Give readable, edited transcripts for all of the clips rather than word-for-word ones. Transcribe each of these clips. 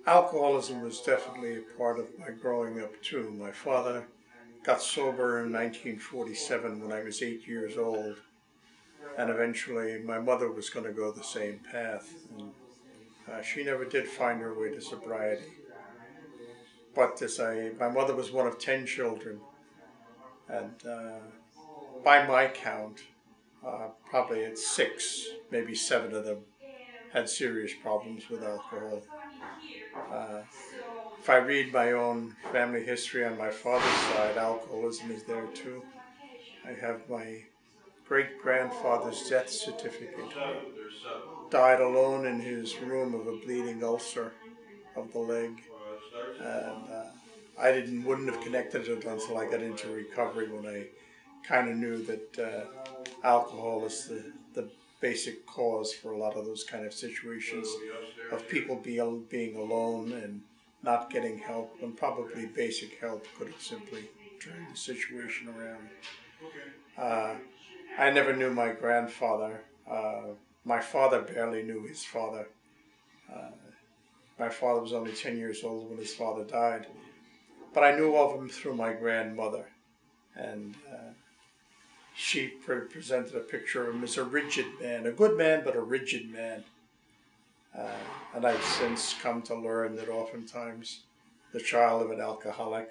Alcoholism was definitely a part of my growing up too. My father got sober in 1947 when I was 8 years old, and eventually my mother was going to go the same path. And she never did find her way to sobriety. But my mother was one of 10 children, and by my count, probably at six, maybe seven of them had serious problems with alcohol. Uh, if I read my own family history on my father's side, alcoholism is there too. I have my great-grandfather's death certificate. He died alone in his room of a bleeding ulcer of the leg. And I wouldn't have connected it until I got into recovery, when I kind of knew that alcohol is the basic cause for a lot of those kind of situations of people being alone and not getting help, when probably basic help could have simply turned the situation around. I never knew my grandfather. My father barely knew his father. Uh, my father was only 10 years old when his father died. But I knew of him through my grandmother. And she presented a picture of him as a rigid man, a good man, but a rigid man. And I've since come to learn that oftentimes the child of an alcoholic,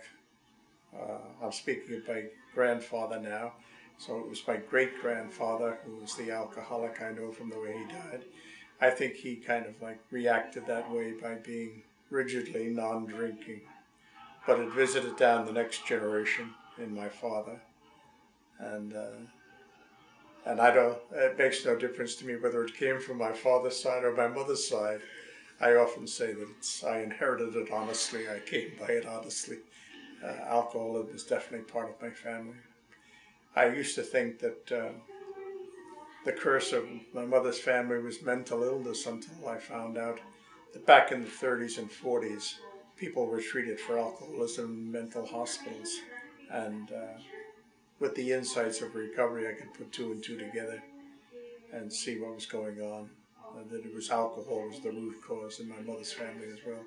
I'm speaking of my grandfather now, so it was my great-grandfather who was the alcoholic, I know from the way he died. I think he kind of like reacted that way by being rigidly non-drinking. But it visited down the next generation in my father. And I don't, it makes no difference to me whether it came from my father's side or my mother's side. I often say that I inherited it honestly, I came by it honestly. Alcoholism is definitely part of my family. I used to think that the curse of my mother's family was mental illness, until I found out that back in the 30s and 40s, people were treated for alcoholism in mental hospitals. And with the insights of recovery, I could put two and two together and see what was going on. And that it was alcohol was the root cause in my mother's family as well.